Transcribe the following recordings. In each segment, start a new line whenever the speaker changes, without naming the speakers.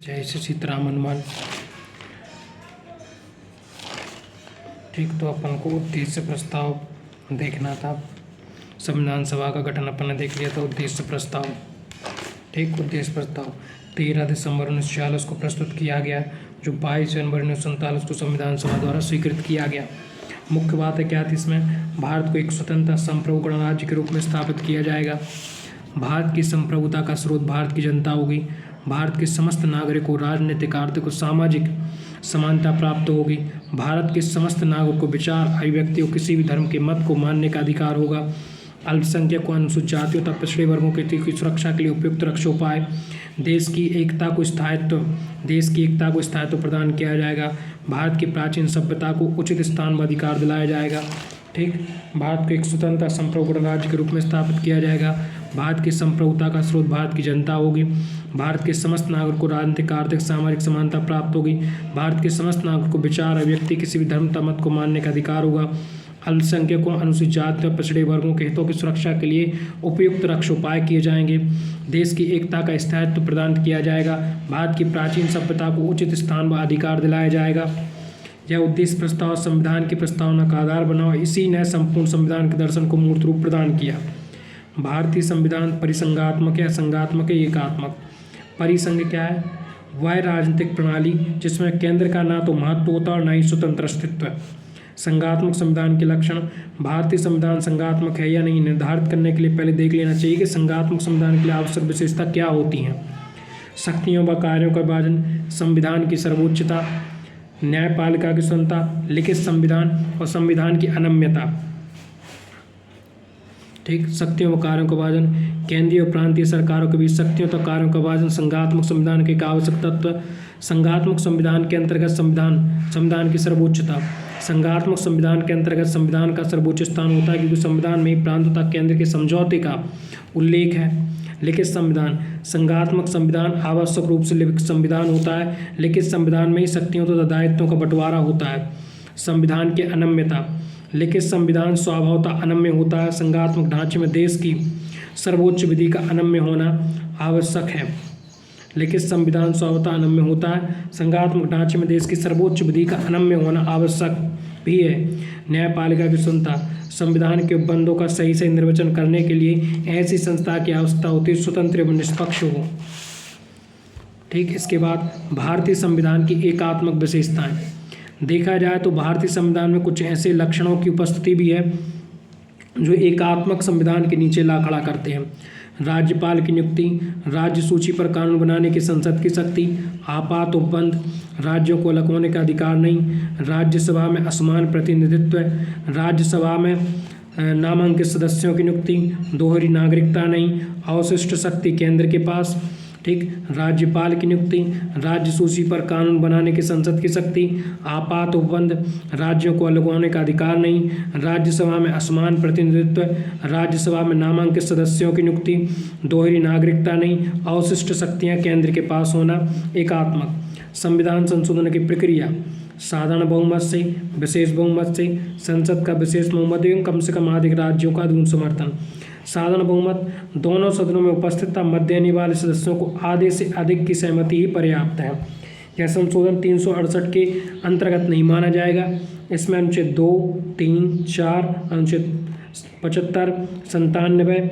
जय श्री सीताराम हनुमान। ठीक, तो अपन को उद्देश्य प्रस्ताव देखना था। संविधान सभा का गठन अपन ने देख लिया था। उद्देश्य प्रस्ताव, ठीक, उद्देश्य प्रस्ताव 13 दिसंबर 1946 को प्रस्तुत किया गया, जो 22 जनवरी 1947 को संविधान सभा द्वारा स्वीकृत किया गया। मुख्य बात है क्या थी इसमें, भारत को एक स्वतंत्र संप्रभु गणराज्य के रूप में स्थापित किया जाएगा। भारत की संप्रभुता का स्रोत भारत की जनता होगी। भारत के समस्त नागरिकों को राजनीतिक, आर्थिक और सामाजिक समानता प्राप्त होगी। भारत के समस्त नागरिकों को विचार, अभिव्यक्ति और किसी भी धर्म के मत को मानने का अधिकार होगा। अल्पसंख्यकों, अनुसूचित जातियों तथा पिछड़े वर्गों के हितों की सुरक्षा के लिए उपयुक्त रक्षोपाय, देश की एकता को स्थायित्व प्रदान किया जाएगा। भारत की प्राचीन सभ्यता को उचित स्थान व अधिकार दिलाया जाएगा। ठीक, भारत को एक स्वतंत्र संप्रभु गणराज्य के रूप में स्थापित किया जाएगा। भारत की संप्रभुता का स्रोत भारत की जनता होगी। भारत के समस्त नागरिकों को राजनीतिक, आर्थिक, सामाजिक समानता प्राप्त होगी। भारत के समस्त नागरिकों को विचार, अभिव्यक्ति, किसी भी धर्म या मत को मानने का अधिकार होगा। अल्पसंख्यकों, अनुसूचित जाति और पिछड़े वर्गों के हितों की सुरक्षा के लिए उपयुक्त रक्षोपाय किए जाएंगे। देश की एकता का स्थायित्व प्रदान किया जाएगा। भारत की प्राचीन सभ्यता को उचित स्थान व अधिकार दिलाया जाएगा। यह उद्देश्य प्रस्ताव संविधान की प्रस्तावना का आधार बना और इसी ने संपूर्ण संविधान के दर्शन को मूर्त रूप प्रदान किया। भारतीय संविधान परिसंघात्मक है, संघात्मक है, एकात्मक। परिसंघ क्या है? वह राजनीतिक प्रणाली जिसमें केंद्र का ना तो महत्व होता और ना ही स्वतंत्र अस्तित्व। संघात्मक संविधान के लक्षण, भारतीय संविधान संघात्मक है या नहीं निर्धारित करने के लिए पहले देख लेना चाहिए कि संघात्मक संविधान के लिए आवश्यक विशेषता क्या होती हैं। शक्तियों व कार्यों का विभाजन, संविधान की सर्वोच्चता, न्यायपालिका की स्वतंत्रता, लिखित संविधान और संविधान की अनम्यता। ठीक, शक्तियों व कार्यों का विभाजन, केंद्रीय और प्रांतीय सरकारों के बीच शक्तियों तथा कार्यों का विभाजन संघात्मक संविधान के एक आवश्यक तत्व। संघात्मक संविधान के अंतर्गत संविधान की सर्वोच्चता। संघात्मक संविधान के अंतर्गत संविधान का सर्वोच्च स्थान होता है क्योंकि संविधान में प्रांत तथा केंद्र के समझौते का उल्लेख है। लिखित संविधान, संघात्मक संविधान आवश्यक रूप से लिखित संविधान होता है। लिखित संविधान में ही शक्तियों तथा दायित्वों का बंटवारा होता है। संविधान की अनम्यता, लिखित संविधान स्वभावतः अनम्य होता है। संघात्मक ढांचे में देश की सर्वोच्च विधि का अनम्य होना आवश्यक है। लिखित संविधान स्वभावतः अनम्य होता है। संघात्मक ढांचे में देश की सर्वोच्च विधि का अनम्य होना आवश्यक भी है। न्यायपालिका की स्वतंत्रता, संविधान के उपबंधों का सही निर्वचन करने के लिए ऐसी संस्था की आवश्यकता होती है स्वतंत्र एवं निष्पक्ष हो। ठीक, इसके बाद भारतीय संविधान की एकात्मक विशेषताएं। देखा जाए तो भारतीय संविधान में कुछ ऐसे लक्षणों की उपस्थिति भी है जो एकात्मक संविधान के नीचे ला खड़ा करते हैं। राज्यपाल की नियुक्ति, राज्य सूची पर कानून बनाने की संसद की शक्ति, आपात उपबंध, राज्यों को अलग होने का अधिकार नहीं, राज्यसभा में असमान प्रतिनिधित्व, राज्यसभा में नामांकित सदस्यों की नियुक्ति, दोहरी नागरिकता नहीं, अवशिष्ट शक्ति केंद्र के पास। ठीक, राज्यपाल की नियुक्ति, राज्य सूची पर कानून बनाने की संसद की शक्ति, आपात उपबंध, राज्यों को अलग होने का अधिकार नहीं, राज्यसभा में असमान प्रतिनिधित्व, राज्यसभा में नामांकित सदस्यों की नियुक्ति, दोहरी नागरिकता नहीं, अवशिष्ट शक्तियां केंद्र के पास होना। एकात्मक संविधान संशोधन की प्रक्रिया, साधारण बहुमत से, विशेष बहुमत से, संसद का विशेष बहुमत एवं कम से कम आधे राज्यों का दूर समर्थन। साधारण बहुमत, दोनों सदनों में उपस्थित मत देने वाले सदस्यों को आधे से अधिक की सहमति ही पर्याप्त है। यह संशोधन 368 के अंतर्गत नहीं माना जाएगा। इसमें अनुच्छेद 2, 3, 4, अनुच्छेद 75, 97,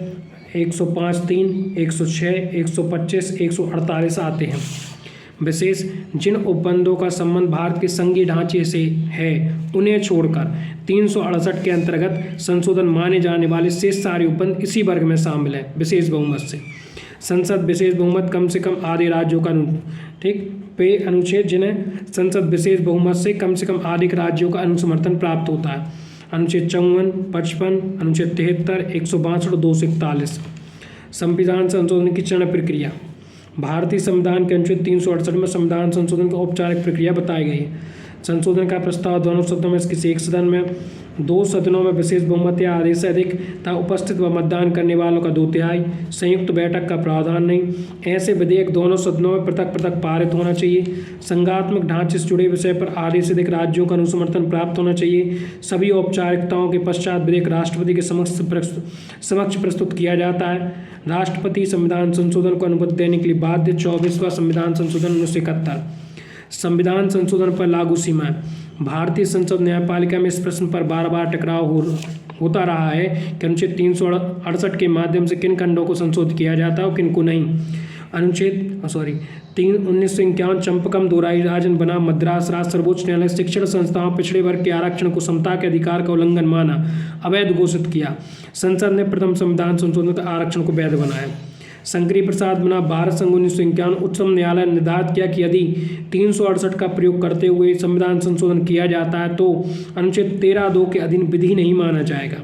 105(3), 106, 125, 148 आते हैं। विशेष, जिन उपबंधों का संबंध भारत के संघीय ढांचे से है उन्हें छोड़कर 368 के अंतर्गत संशोधन माने जाने वाले शेष सारे उपबंध इसी वर्ग में शामिल है। विशेष बहुमत से संसद विशेष बहुमत कम से कम आधे राज्यों का ठीक पे अनुच्छेद, जिन्हें संसद विशेष बहुमत से कम आधे राज्यों का अनुसमर्थन प्राप्त होता है। अनुच्छेद 54, 55, अनुच्छेद 73, 162 और 241। संविधान संशोधन की चरण प्रक्रिया, भारतीय संविधान के अनुच्छेद 368 में संविधान संशोधन की औपचारिक प्रक्रिया बताई गई है। संशोधन का प्रस्ताव दोनों सदनों में किसी एक सदन में, 2 सदनों में विशेष बहुमत या आधे से अधिक तथा उपस्थित व मतदान करने वालों का 2/3, संयुक्त बैठक का प्रावधान नहीं। ऐसे विधेयक दोनों सदनों में पृथक पृथक पारित होना चाहिए। संघात्मक ढांचे से जुड़े विषय पर आधे से अधिक राज्यों का अनुसमर्थन प्राप्त होना चाहिए। सभी औपचारिकताओं के पश्चात विधेयक राष्ट्रपति के समक्ष प्रस्तुत किया जाता है। राष्ट्रपति संविधान संशोधन को अनुमति देने के लिए बाध्य। 24वां संविधान संशोधन 1971। संविधान संशोधन पर लागू सीमाएं। भारतीय संसद न्यायपालिका में इस प्रश्न पर बार बार टकराव होता रहा है कि अनुच्छेद 368 के माध्यम से किन खंडों को संशोधित किया जाता है और किन को नहीं। अनुच्छेद 1951 चंपकम दोराई राजन बनाम मद्रास राज्य सर्वोच्च न्यायालय शिक्षण संस्थाओं पिछड़े वर्ग के आरक्षण को समता के अधिकार का उल्लंघन माना, अवैध घोषित किया। संसद ने प्रथम संविधान संशोधन कर आरक्षण को वैध बनाया। शंकरी प्रसाद बनाम भारत संघ 1951 उच्चतम न्यायालय ने निर्धारित किया कि यदि 368 का प्रयोग करते हुए संविधान संशोधन किया जाता है तो अनुच्छेद 13(2) के अधीन विधि नहीं माना जाएगा।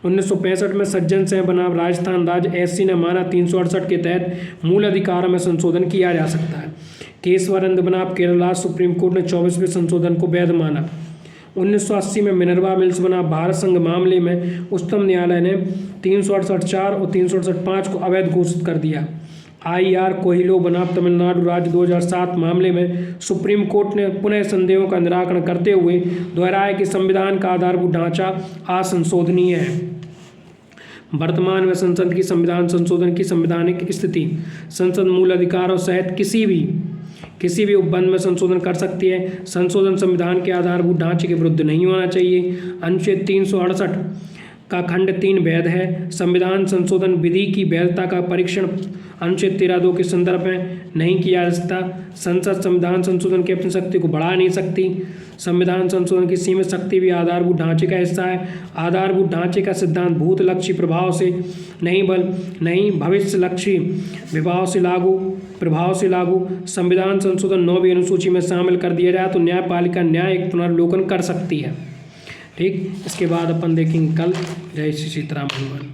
1965 में सज्जन सिंह बनाम राजस्थान राज्य SC ने माना 368 के तहत मूल अधिकारों में संशोधन किया जा सकता है। केशवानंद बनाम केरल राज्य सुप्रीम कोर्ट ने 24वें संशोधन को वैध माना। 1980 में मिनर्वा मिल्स बनाम भारत संघ मामले में उच्चतम न्यायालय ने 368(4) और 368(5) को अवैध घोषित कर दिया। IR कोहिलो बनाम तमिलनाडु राज्य 2007 मामले में सुप्रीम कोर्ट ने पुनः संदेहों का निराकरण करते हुए दोहराया कि संविधान का आधारभूत ढांचा असंशोधनीय है। वर्तमान में संसद की संविधान संशोधन की संवैधानिक स्थिति। संसद मूल अधिकारों सहित किसी भी उपबंध में संशोधन कर सकती है। संशोधन संविधान के आधारभूत ढांचे के विरुद्ध नहीं होना चाहिए। अनुच्छेद 368 का खंड 3 वैध है। संविधान संशोधन विधि की वैधता का परीक्षण अनुच्छेद 13(2) के संदर्भ में नहीं किया जा सकता। संसद संविधान संशोधन की अपनी शक्ति को बढ़ा नहीं सकती। संविधान संशोधन की सीमित शक्ति भी आधारभूत ढांचे का हिस्सा है। आधारभूत ढांचे का सिद्धांत भूतलक्षी प्रभाव से नहीं भविष्य लक्षी प्रभाव से लागू। संविधान संशोधन 9वीं अनुसूची में शामिल कर दिया जाए तो न्यायपालिका न्यायिक पुनर्लोकन कर सकती है। ठीक, इसके बाद अपन देखेंगे कल। जय श्री सीताराम हनुमान।